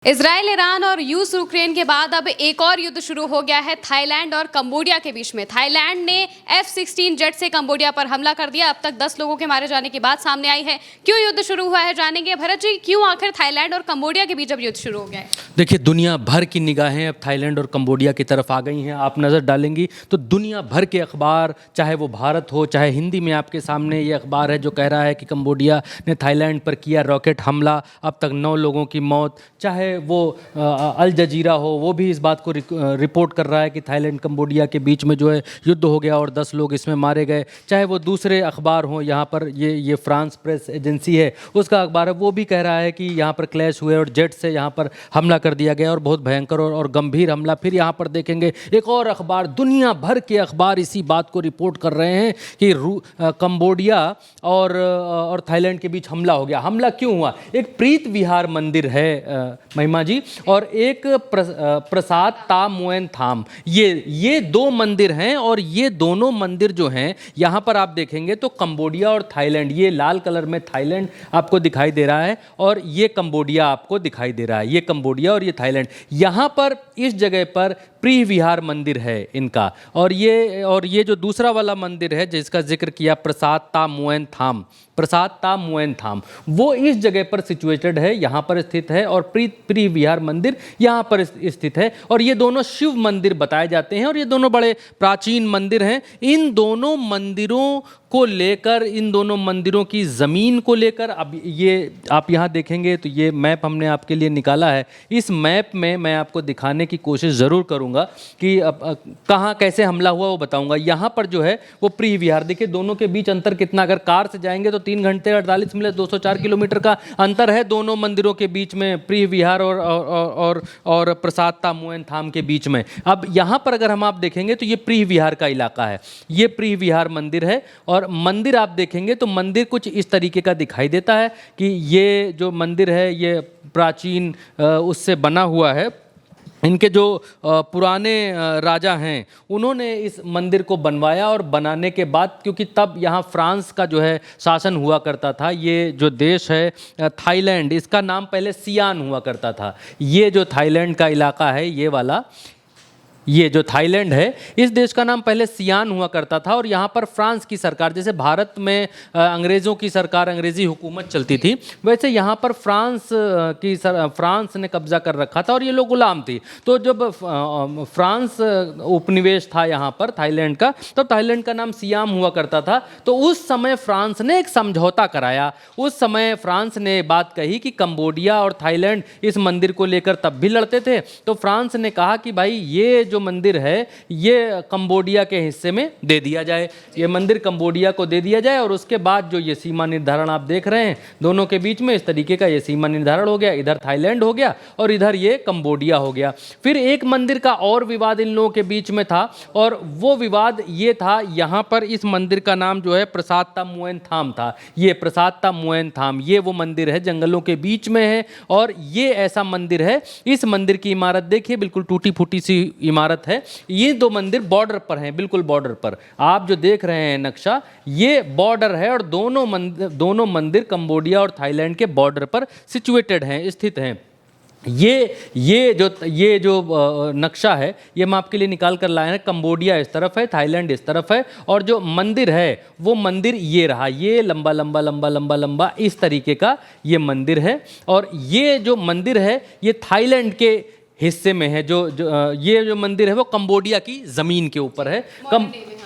Israel, Iran और रूस Ukraine के बाद अब एक और युद्ध शुरू हो गया है थाईलैंड और कंबोडिया के बीच में। थाईलैंड ने F-16 जेट से कंबोडिया पर हमला कर दिया। अब तक 10 लोगों के मारे जाने की बात सामने आई है। क्यों युद्ध शुरू हुआ है जानेंगे। भरत जी, क्यों आखिर थाईलैंड और कंबोडिया के बीच अब युद्ध शुरू हो गया है? देखिए, दुनिया भर की निगाहें अब थाईलैंड और कंबोडिया की तरफ आ गई हैं। आप नज़र डालेंगी तो दुनिया भर के अखबार, चाहे वो भारत हो चाहे हिंदी में, आपके सामने ये अखबार है जो कह रहा है कि कंबोडिया ने थाईलैंड पर किया रॉकेट हमला, अब तक 9 लोगों की मौत। चाहे वो अल जजीरा हो, वो भी इस बात को रिपोर्ट कर रहा है कि थाईलैंड कंबोडिया के बीच में जो है युद्ध हो गया और 10 लोग इसमें मारे गए। चाहे वो दूसरे अखबार हों, यहाँ पर ये फ्रांस प्रेस एजेंसी है, उसका अखबार है, वो भी कह रहा है कि यहाँ पर क्लैश हुए और जेट से यहाँ पर हमला कर दिया गया और बहुत भयंकर और गंभीर हमला। फिर यहाँ पर देखेंगे एक और अखबार, दुनिया भर के अखबार इसी बात को रिपोर्ट कर रहे हैं कि कंबोडिया और थाईलैंड के बीच हमला हो गया। हमला क्यों हुआ? एक प्रीत विहार मंदिर है महिमा जी, और एक प्रसाद ता मुएन थाम, ये 2 मंदिर हैं। और ये दोनों मंदिर जो हैं, यहाँ पर आप देखेंगे तो कंबोडिया और थाईलैंड, ये लाल कलर में थाईलैंड आपको दिखाई दे रहा है और ये कंबोडिया आपको दिखाई दे रहा है। ये कंबोडिया और ये थाईलैंड। यहाँ पर इस जगह पर प्री विहार मंदिर है इनका। और ये जो दूसरा वाला मंदिर है जिसका जिक्र किया, प्रसाद ता मुएन थाम, प्रसाद ता मुएन थाम, वो इस जगह पर सिचुएटेड है, यहाँ पर स्थित है। और प्री विहार मंदिर यहाँ पर स्थित है। और ये दोनों शिव मंदिर बताए जाते हैं और ये दोनों बड़े प्राचीन मंदिर हैं। इन दोनों मंदिरों को लेकर, इन दोनों मंदिरों की ज़मीन को लेकर, अब ये आप यहाँ देखेंगे तो ये मैप हमने आपके लिए निकाला है। इस मैप में मैं आपको दिखाने की कोशिश ज़रूर करूँगा कि कहाँ कैसे हमला हुआ वो बताऊँगा। यहाँ पर जो है वो प्री विहार, देखिए दोनों के बीच अंतर कितना, अगर कार से जाएंगे तो 3 घंटे 48 मिनट 204 किलोमीटर का अंतर है दोनों मंदिरों के बीच में, प्री विहार और प्रसाद ता मुएन थाम के बीच में। अब यहाँ पर अगर हम आप देखेंगे तो ये प्री विहार का इलाका है, ये प्री विहार मंदिर है। और मंदिर आप देखेंगे तो मंदिर कुछ इस तरीके का दिखाई देता है कि ये जो मंदिर है ये प्राचीन उससे बना हुआ है। इनके जो पुराने राजा हैं उन्होंने इस मंदिर को बनवाया और बनाने के बाद, क्योंकि तब यहाँ फ्रांस का जो है शासन हुआ करता था। ये जो देश है थाईलैंड, इसका नाम पहले सियान हुआ करता था। ये जो थाईलैंड का इलाका है, ये वाला, ये जो थाईलैंड है, इस देश का नाम पहले सियान हुआ करता था। और यहाँ पर फ्रांस की सरकार, जैसे भारत में अंग्रेज़ों की सरकार, अंग्रेज़ी हुकूमत चलती थी, वैसे यहाँ पर फ्रांस ने कब्जा कर रखा था और ये लोग गुलाम थी। तो जब फ्रांस उपनिवेश था यहाँ पर थाईलैंड का, तब थाईलैंड का नाम सियाम हुआ करता था। तो उस समय फ्रांस ने एक समझौता कराया। उस समय फ्रांस ने बात कही कि कंबोडिया और थाईलैंड इस मंदिर को लेकर तब भी लड़ते थे। तो फ्रांस ने कहा कि भाई ये जो मंदिर है ये कंबोडिया के हिस्से में दे दिया जाए, ये मंदिर कंबोडिया को दे दिया जाए। और उसके बाद जो ये सीमा निर्धारण आप देख रहे हैं दोनों के बीच में, इस तरीके का ये सीमा निर्धारण हो गया। इधर थाईलैंड हो गया और इधर ये कंबोडिया हो गया। फिर एक मंदिर का और विवाद इन लोगों के बीच में था, और वो विवाद ये था, यहाँ पर इस मंदिर का नाम जो है प्रसाद ता मुएन थाम था। ये प्रसाद ता मुएन थाम, ये वो मंदिर है, जंगलों के बीच में है। और ये ऐसा मंदिर है, इस मंदिर की इमारत देखिए, बिल्कुल टूटी फूटी सी इमारत है। ये 2 मंदिर बॉर्डर पर हैं, बिल्कुल बॉर्डर पर। आप जो देख रहे हैं नक्शा, ये बॉर्डर है और दोनों मंदिर कंबोडिया और थाईलैंड के बॉर्डर पर सिचुएटेड हैं, स्थित हैं। ये जो नक्शा है ये हम आपके लिए निकाल कर लाए हैं। कंबोडिया इस तरफ है, थाईलैंड इस तरफ है, और जो मंदिर है वो मंदिर ये रहा, ये लंबा लंबा लंबा लंबा लंबा इस तरीके का ये मंदिर है। और ये जो मंदिर है ये थाईलैंड के हिस्से में है। ये जो मंदिर है वो कंबोडिया की ज़मीन के ऊपर है,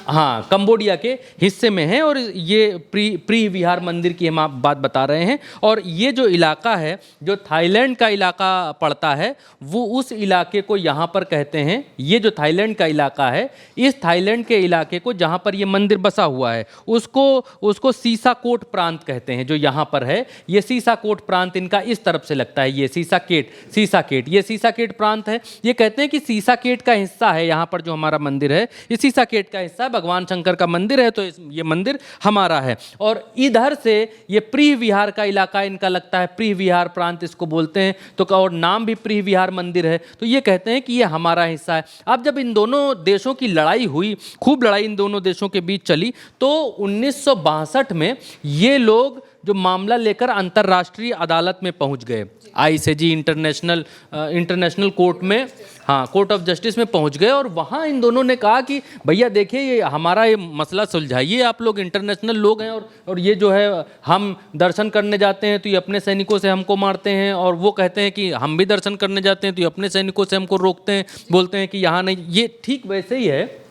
हाँ, कंबोडिया के हिस्से में है। और ये प्री विहार मंदिर की हम आप बात बता रहे हैं। और ये जो इलाका है, जो थाईलैंड का इलाका पड़ता है, वो उस इलाके को यहाँ पर कहते हैं, ये जो थाईलैंड का इलाका है, इस थाईलैंड के इलाके को जहाँ पर ये मंदिर बसा हुआ है उसको सीसाकोट प्रांत कहते हैं। जो यहाँ पर है ये सीसाकोट प्रांत इनका इस तरफ से लगता है, ये सीसाकेट ये सीसाकेट प्रांत है। ये कहते हैं कि सीसाकेट का हिस्सा है, यहाँ पर जो हमारा मंदिर है ये सीसाकेट का हिस्सा, भगवान शंकर का मंदिर है, तो ये मंदिर हमारा है। और इधर से ये प्री विहार का इलाका इनका लगता है, प्री विहार प्रांत इसको बोलते हैं। तो और नाम भी प्री विहार मंदिर है, तो ये कहते हैं कि ये हमारा हिस्सा है। अब जब इन दोनों देशों की लड़ाई हुई, खूब लड़ाई इन दोनों देशों के बीच चली, तो 1962 में ये लोग जो मामला लेकर अंतर्राष्ट्रीय अदालत में पहुंच गए, आईसीजे इंटरनेशनल कोर्ट में, हाँ, कोर्ट ऑफ जस्टिस में पहुंच गए। और वहाँ इन दोनों ने कहा कि भैया देखिए, ये हमारा ये मसला सुलझाइए, आप लोग इंटरनेशनल लोग हैं, और ये जो है हम दर्शन करने जाते हैं तो ये अपने सैनिकों से हमको मारते हैं, और वो कहते हैं कि हम भी दर्शन करने जाते हैं तो ये अपने सैनिकों से हमको रोकते हैं, बोलते हैं कि यहाँ नहीं। ये ठीक वैसे ही है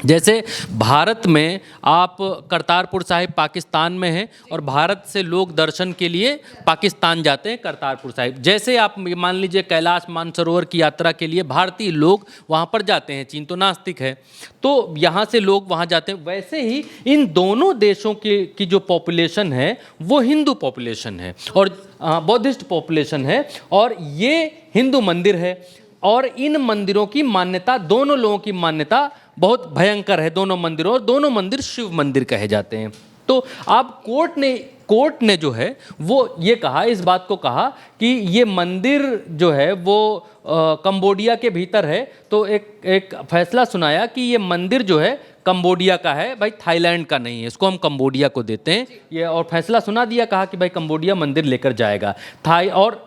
जैसे भारत में आप करतारपुर साहिब पाकिस्तान में है और भारत से लोग दर्शन के लिए पाकिस्तान जाते हैं करतारपुर साहिब। जैसे आप मान लीजिए कैलाश मानसरोवर की यात्रा के लिए भारतीय लोग वहाँ पर जाते हैं, चीन तो नास्तिक है, तो यहाँ से लोग वहाँ जाते हैं। वैसे ही इन दोनों देशों की जो पॉपुलेशन है वो हिंदू पॉपुलेशन है और बौद्धिस्ट पॉपुलेशन है, और ये हिंदू मंदिर है। और इन मंदिरों की मान्यता, दोनों लोगों की मान्यता बहुत भयंकर है, दोनों मंदिरों, और दोनों मंदिर शिव मंदिर कहे जाते हैं। तो अब कोर्ट ने जो है वो ये कहा, इस बात को कहा कि ये मंदिर जो है वो कंबोडिया के भीतर है। तो एक फैसला सुनाया कि ये मंदिर जो है कंबोडिया का है, भाई थाईलैंड का नहीं है, इसको हम कंबोडिया को देते हैं ये, और फैसला सुना दिया, कहा कि भाई कंबोडिया मंदिर लेकर जाएगा और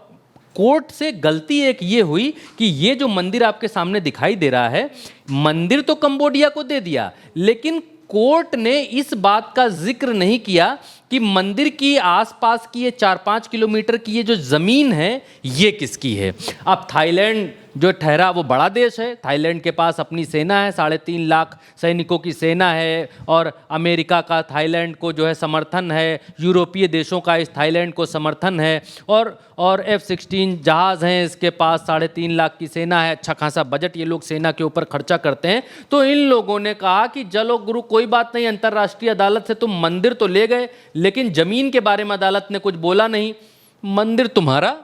कोर्ट से गलती एक ये हुई कि ये जो मंदिर आपके सामने दिखाई दे रहा है, मंदिर तो कंबोडिया को दे दिया, लेकिन कोर्ट ने इस बात का जिक्र नहीं किया कि मंदिर की आसपास की ये 4-5 किलोमीटर की ये जो ज़मीन है ये किसकी है। अब थाईलैंड जो ठहरा वो बड़ा देश है, थाईलैंड के पास अपनी सेना है, 3.5 लाख सैनिकों की सेना है, और अमेरिका का थाईलैंड को जो है समर्थन है, यूरोपीय देशों का इस थाईलैंड को समर्थन है, और F-16 जहाज़ हैं इसके पास, 3.5 लाख की सेना है, अच्छा खासा बजट ये लोग सेना के ऊपर खर्चा करते हैं। तो इन लोगों ने कहा कि चलो गुरु कोई बात नहीं, अंतर्राष्ट्रीय अदालत से तुम मंदिर तो ले गए, लेकिन ज़मीन के बारे में अदालत ने कुछ बोला नहीं, मंदिर तुम्हारा,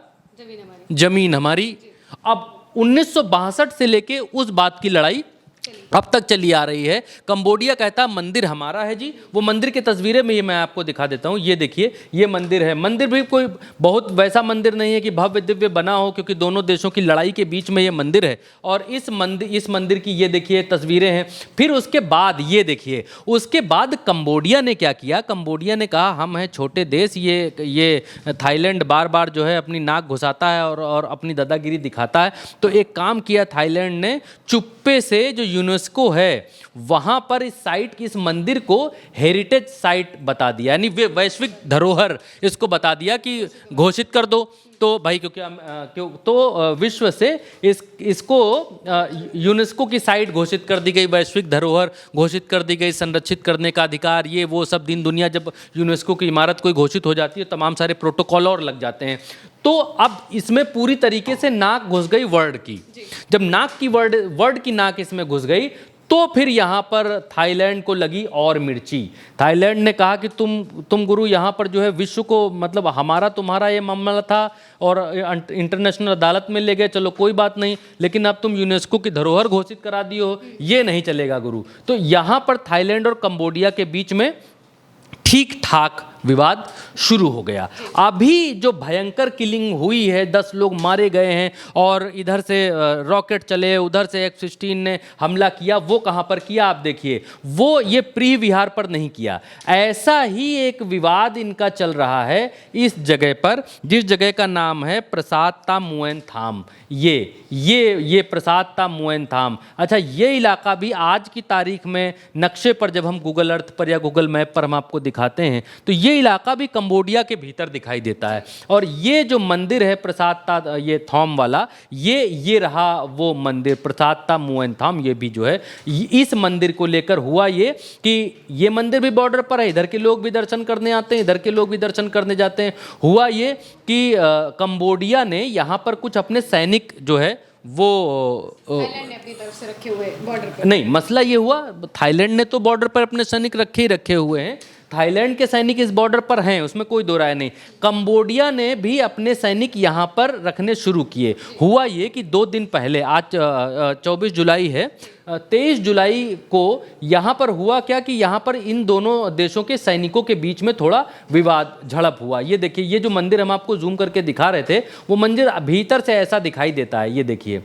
ज़मीन हमारी। अब 1962 से लेके उस बात की लड़ाई अब तक चली आ रही है। कंबोडिया कहता मंदिर हमारा है जी। वो मंदिर की तस्वीरें में ये मैं आपको दिखा देता हूँ, ये देखिए, ये मंदिर है। मंदिर भी कोई बहुत वैसा मंदिर नहीं है कि भव्य दिव्य बना हो, क्योंकि दोनों देशों की लड़ाई के बीच में ये मंदिर है। और इस मंदिर की ये देखिए तस्वीरें हैं। फिर उसके बाद ये देखिए, उसके बाद कंबोडिया ने क्या किया, कंबोडिया ने कहा हम हैं छोटे देश, ये थाईलैंड बार बार जो है अपनी नाक घुसाता है और अपनी दादागिरी दिखाता है। तो एक काम किया थाईलैंड ने, चुप्पे से जो यूनेस्को है वहाँ पर इस मंदिर को हेरिटेज साइट बता दिया, यानी वे वैश्विक धरोहर इसको बता दिया कि घोषित कर दो। तो भाई क्योंकि विश्व से इसको यूनेस्को की साइट घोषित कर दी गई, वैश्विक धरोहर घोषित कर दी गई, संरक्षित करने का अधिकार, ये वो सब दिन दुनिया। जब यूनेस्को की इमारत कोई घोषित हो जाती है तमाम सारे प्रोटोकॉल और लग जाते हैं। तो अब इसमें पूरी तरीके से नाक घुस गई वर्ड की। जब नाक की वर्ड की नाक इसमें घुस गई तो फिर यहाँ पर थाईलैंड को लगी और मिर्ची। थाईलैंड ने कहा कि तुम गुरु यहाँ पर जो है विश्व को, मतलब हमारा तुम्हारा ये मामला था और इंटरनेशनल अदालत में ले गए, चलो कोई बात नहीं, लेकिन अब तुम यूनेस्को की धरोहर घोषित करा दियो, ये नहीं चलेगा गुरु। तो यहाँ पर थाईलैंड और कंबोडिया के बीच में ठीक ठाक विवाद शुरू हो गया। अभी जो भयंकर किलिंग हुई है, 10 लोग मारे गए हैं और इधर से रॉकेट चले, उधर से F-16 ने हमला किया, वो कहाँ पर किया आप देखिए, वो ये प्री विहार पर नहीं किया। ऐसा ही एक विवाद इनका चल रहा है इस जगह पर, जिस जगह का नाम है प्रसाद ता मुएन थाम। ये प्रसाद ता मुएन थाम। अच्छा, ये इलाका भी आज की तारीख में नक्शे पर जब हम गूगल अर्थ पर या गूगल मैप पर हम आपको दिखाते हैं तो ये इलाका भी कंबोडिया के भीतर दिखाई देता है। और ये जो मंदिर है प्रसाद ता ये थॉम वाला, ये रहा वो मंदिर प्रसाद ता मुएन थाम। ये भी जो है इस मंदिर को लेकर हुआ ये कि ये मंदिर भी बॉर्डर पर है, इधर के लोग भी दर्शन करने आते हैं, इधर के लोग भी दर्शन करने जाते हैं। हुआ ये कि कंबोडिया ने यहाँ पर कुछ अपने सैनिक जो है वो थाईलैंड ने अपनी तरफ से रखे हुए बॉर्डर पर, नहीं, मसला ये हुआ थाईलैंड ने तो बॉर्डर पर अपने सैनिक रखे हुए हैं, थाईलैंड के सैनिक इस बॉर्डर पर हैं, उसमें कोई दो राय नहीं। कंबोडिया ने भी अपने सैनिक यहाँ पर रखने शुरू किए। हुआ ये कि 2 दिन पहले, आज 24 जुलाई है, 23 जुलाई को यहाँ पर हुआ क्या कि यहाँ पर इन दोनों देशों के सैनिकों के बीच में थोड़ा विवाद, झड़प हुआ। ये देखिए, ये जो मंदिर हम आपको जूम करके दिखा रहे थे, वो मंदिर भीतर से ऐसा दिखाई देता है। ये देखिए,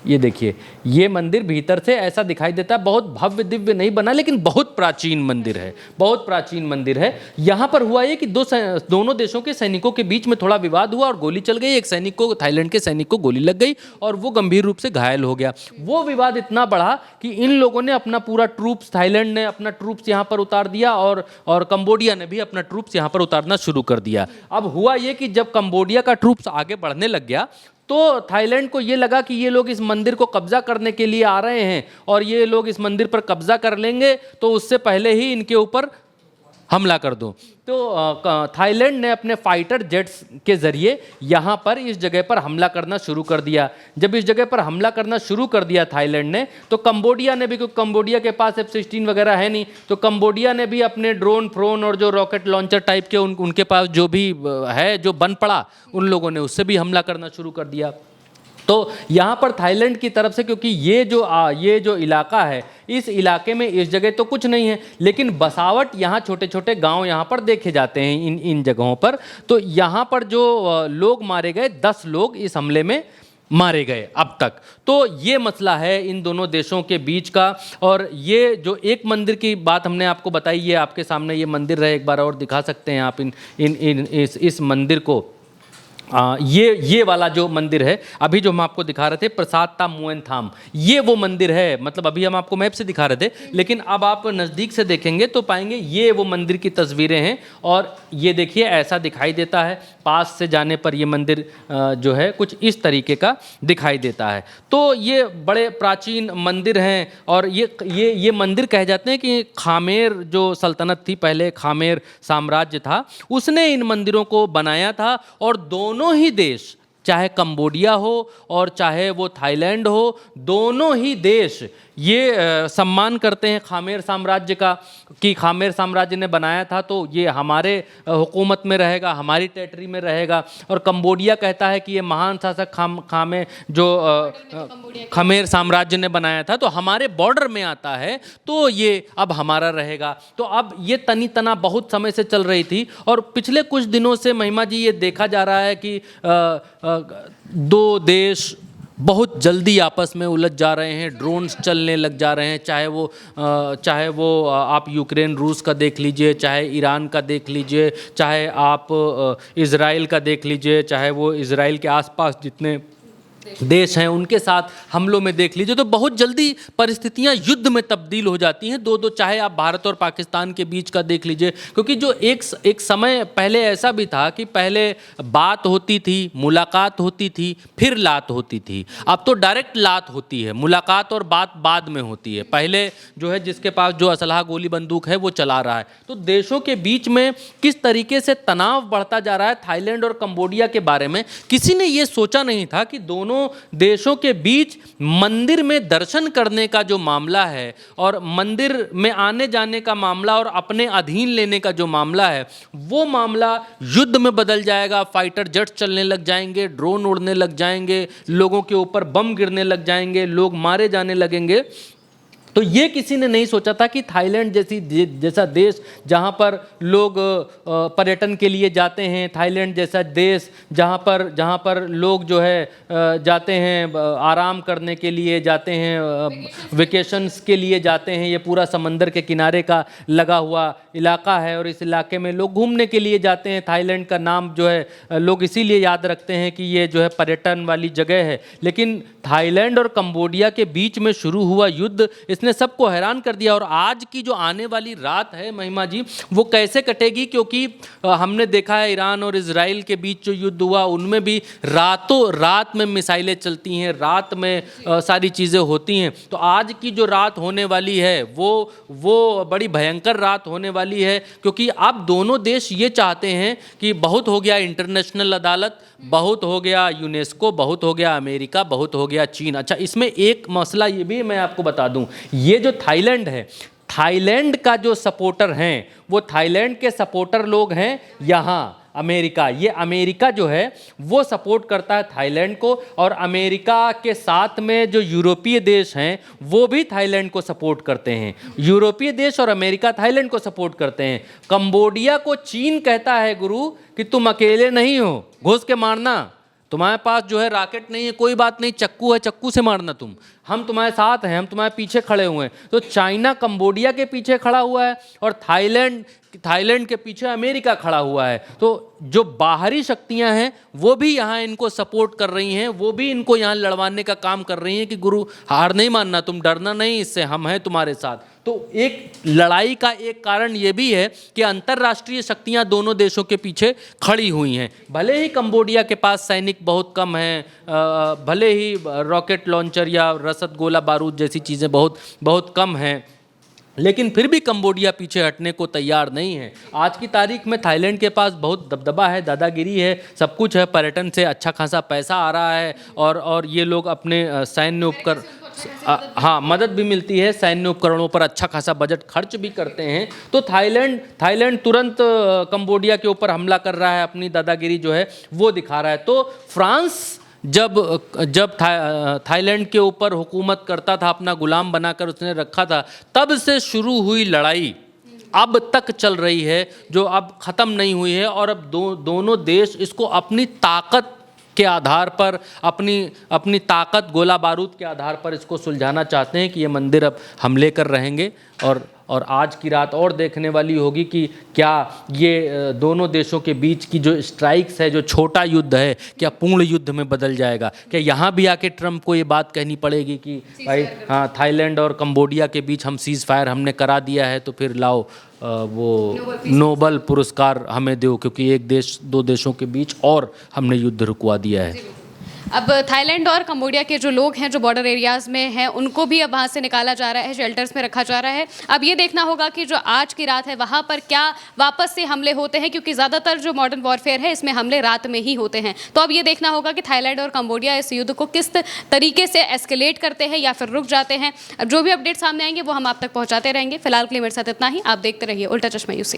ये देखिए, ये मंदिर भीतर से ऐसा दिखाई देता है, बहुत भव्य दिव्य नहीं बना, लेकिन बहुत प्राचीन मंदिर है, बहुत प्राचीन मंदिर है। यहाँ पर हुआ ये कि दोनों देशों के सैनिकों के बीच में थोड़ा विवाद हुआ और गोली चल गई। एक सैनिक को, थाईलैंड के सैनिक को गोली लग गई और वो गंभीर रूप से घायल हो गया। वो विवाद इतना बढ़ा कि इन लोगों ने अपना पूरा ट्रूप्स, थाईलैंड ने अपना ट्रूप्स यहाँ पर उतार दिया और कंबोडिया ने भी अपना ट्रूप्स यहाँ पर उतारना शुरू कर दिया। अब हुआ ये कि जब कंबोडिया का ट्रूप्स आगे बढ़ने लग गया तो थाईलैंड को ये लगा कि ये लोग इस मंदिर को कब्जा करने के लिए आ रहे हैं और ये लोग इस मंदिर पर कब्जा कर लेंगे, तो उससे पहले ही इनके ऊपर हमला कर दो। तो थाईलैंड ने अपने फाइटर जेट्स के जरिए यहाँ पर इस जगह पर हमला करना शुरू कर दिया। जब इस जगह पर हमला करना शुरू कर दिया थाईलैंड ने, तो कंबोडिया ने भी, क्योंकि कंबोडिया के पास F-16 वगैरह है नहीं, तो कंबोडिया ने भी अपने ड्रोन फ्रोन और जो रॉकेट लॉन्चर टाइप के उनके पास जो भी है, जो बन पड़ा, उन लोगों ने उससे भी हमला करना शुरू कर दिया। तो यहाँ पर थाईलैंड की तरफ से, क्योंकि ये जो इलाका है, इस इलाके में इस जगह तो कुछ नहीं है, लेकिन बसावट यहाँ छोटे छोटे गांव यहाँ पर देखे जाते हैं इन जगहों पर। तो यहाँ पर जो लोग मारे गए, 10 लोग इस हमले में मारे गए अब तक। तो ये मसला है इन दोनों देशों के बीच का। और ये जो एक मंदिर की बात हमने आपको बताई, ये आपके सामने ये मंदिर है, एक बार और दिखा सकते हैं आप इस मंदिर को। ये वाला जो मंदिर है, अभी जो हम आपको दिखा रहे थे, प्रसाद ता मुएन थाम, ये वो मंदिर है। मतलब अभी हम आपको मैप से दिखा रहे थे, लेकिन अब आप नज़दीक से देखेंगे तो पाएंगे ये वो मंदिर की तस्वीरें हैं। और ये देखिए, ऐसा दिखाई देता है, पास से जाने पर ये मंदिर जो है कुछ इस तरीके का दिखाई देता है। तो ये बड़े प्राचीन मंदिर हैं और ये मंदिर कहे जाते हैं कि खामेर जो सल्तनत थी, पहले खामेर साम्राज्य था, उसने इन मंदिरों को बनाया था। और दोनों ही देश, चाहे कंबोडिया हो और चाहे वो थाईलैंड हो, दोनों ही देश ये सम्मान करते हैं खामेर साम्राज्य का, कि खामेर साम्राज्य ने बनाया था तो ये हमारे हुकूमत में रहेगा, हमारी टेरिटरी में रहेगा। और कंबोडिया कहता है कि ये महान शासक खामेर साम्राज्य ने बनाया था, तो हमारे बॉर्डर में आता है, तो ये अब हमारा रहेगा। तो अब ये तनी तना बहुत समय से चल रही थी। और पिछले कुछ दिनों से महिमा जी ये देखा जा रहा है कि दो देश बहुत जल्दी आपस में उलझ जा रहे हैं, ड्रोन्स चलने लग जा रहे हैं। चाहे वो आप यूक्रेन रूस का देख लीजिए, चाहे ईरान का देख लीजिए, चाहे आप इज़राइल का देख लीजिए, चाहे वो इज़राइल के आसपास जितने देश हैं उनके साथ हमलों में देख लीजिए, तो बहुत जल्दी परिस्थितियां युद्ध में तब्दील हो जाती हैं। दो चाहे आप भारत और पाकिस्तान के बीच का देख लीजिए, क्योंकि जो एक समय पहले ऐसा भी था कि पहले बात होती थी, मुलाकात होती थी, फिर लात होती थी। अब तो डायरेक्ट लात होती है, मुलाकात और बात बाद में होती है। पहले जो है जिसके पास जो असलहा गोली बंदूक है वो चला रहा है। तो देशों के बीच में किस तरीके से तनाव बढ़ता जा रहा है थाईलैंड और कंबोडिया के बारे में किसी ने ये सोचा नहीं था कि दोनों देशों के बीच मंदिर में दर्शन करने का जो मामला है और मंदिर में आने जाने का मामला और अपने अधीन लेने का जो मामला है, वो मामला युद्ध में बदल जाएगा। फाइटर जेट्स चलने लग जाएंगे, ड्रोन उड़ने लग जाएंगे, लोगों के ऊपर बम गिरने लग जाएंगे, लोग मारे जाने लगेंगे। तो ये किसी ने नहीं सोचा था कि थाईलैंड जैसा देश जहाँ पर लोग पर्यटन के लिए जाते हैं, थाईलैंड जैसा देश जहाँ पर लोग जो है जाते हैं आराम करने के लिए, जाते हैं वेकेशंस के लिए जाते हैं। ये पूरा समंदर के किनारे का लगा हुआ इलाका है और इस इलाके में लोग घूमने के लिए जाते हैं। थाईलैंड का नाम जो है लोग इसीलिए याद रखते हैं कि ये जो है पर्यटन वाली जगह है। लेकिन थाईलैंड और कंबोडिया के बीच में शुरू हुआ युद्ध, इसने सबको हैरान कर दिया। और आज की जो आने वाली रात है महिमा जी, वो कैसे कटेगी, क्योंकि हमने देखा है ईरान और इजराइल के बीच जो युद्ध हुआ उनमें भी रातों रात में मिसाइलें चलती हैं, रात में सारी चीज़ें होती हैं। तो आज की जो रात होने वाली है वो बड़ी भयंकर रात होने वाली है, क्योंकि अब दोनों देश ये चाहते हैं कि बहुत हो गया इंटरनेशनल अदालत, बहुत हो गया यूनेस्को, बहुत हो गया अमेरिका, बहुत हो गया चीन। अच्छा, इसमें एक मसला ये भी मैं आपको बता दूं, ये जो थाईलैंड है, थाईलैंड का जो सपोर्टर हैं वो थाईलैंड के सपोर्टर लोग हैं यहाँ अमेरिका। ये अमेरिका जो है वो सपोर्ट करता है थाईलैंड को, और अमेरिका के साथ में जो यूरोपीय देश हैं वो भी थाईलैंड को सपोर्ट करते हैं। यूरोपीय देश और अमेरिका थाईलैंड को सपोर्ट करते हैं। कंबोडिया को चीन कहता है गुरु कि तुम अकेले नहीं हो, घुस के मारना, तुम्हारे पास जो है रॉकेट नहीं है, कोई बात नहीं, चक्कू है, चक्कू से मारना तुम, हम तुम्हारे साथ हैं, हम तुम्हारे पीछे खड़े हुए हैं। तो चाइना कंबोडिया के पीछे खड़ा हुआ है और थाईलैंड के पीछे अमेरिका खड़ा हुआ है। तो जो बाहरी शक्तियां हैं वो भी यहाँ इनको सपोर्ट कर रही हैं, वो भी इनको यहाँ लड़वाने का काम कर रही हैं कि गुरु हार नहीं मानना, तुम डरना नहीं, इससे हम हैं तुम्हारे साथ। तो एक लड़ाई का एक कारण ये भी है कि अंतर्राष्ट्रीय शक्तियां दोनों देशों के पीछे खड़ी हुई हैं। भले ही कंबोडिया के पास सैनिक बहुत कम हैं, भले ही रॉकेट लॉन्चर या रसद गोला बारूद जैसी चीज़ें बहुत कम हैं, लेकिन फिर भी कंबोडिया पीछे हटने को तैयार नहीं है। आज की तारीख में थाईलैंड के पास बहुत दबदबा है, दादागिरी है, सब कुछ है, पर्यटन से अच्छा खासा पैसा आ रहा है और ये लोग अपने सैन्य उपकरण, हाँ, मदद भी मिलती है, सैन्य उपकरणों पर अच्छा खासा बजट खर्च भी करते हैं। तो थाईलैंड तुरंत कंबोडिया के ऊपर हमला कर रहा है, अपनी दादागिरी जो है वो दिखा रहा है। तो फ्रांस जब थाईलैंड के ऊपर हुकूमत करता था, अपना गुलाम बनाकर उसने रखा था, तब से शुरू हुई लड़ाई अब तक चल रही है, जो अब ख़त्म नहीं हुई है। और अब दोनों देश इसको अपनी ताकत के आधार पर, अपनी ताकत गोला बारूद के आधार पर इसको सुलझाना चाहते हैं कि ये मंदिर अब हम लेकर रहेंगे। और आज की रात और देखने वाली होगी कि क्या ये दोनों देशों के बीच की जो स्ट्राइक्स है, जो छोटा युद्ध है, क्या पूर्ण युद्ध में बदल जाएगा। क्या यहाँ भी आके ट्रंप को ये बात कहनी पड़ेगी कि भाई हाँ, थाईलैंड और कंबोडिया के बीच हम सीज़ फायर हमने करा दिया है, तो फिर लाओ वो नोबल पुरस्कार हमें दो, क्योंकि एक देश दो देशों के बीच और हमने युद्ध रुकवा दिया है। अब थाईलैंड और कंबोडिया के जो लोग हैं, जो बॉर्डर एरियाज़ में हैं, उनको भी अब वहाँ से निकाला जा रहा है, शेल्टर्स में रखा जा रहा है। अब ये देखना होगा कि जो आज की रात है वहाँ पर क्या वापस से हमले होते हैं, क्योंकि ज़्यादातर जो मॉडर्न वॉरफेयर है इसमें हमले रात में ही होते हैं। तो अब ये देखना होगा कि थाईलैंड और कंबोडिया इस युद्ध को किस तरीके से एस्केलेट करते हैं या फिर रुक जाते हैं। अब जो भी अपडेट सामने आएंगे वो हम आप तक पहुँचाते रहेंगे। फिलहाल के लिए मेरे साथ इतना ही। आप देखते रहिए उल्टा चश्मा यूसी।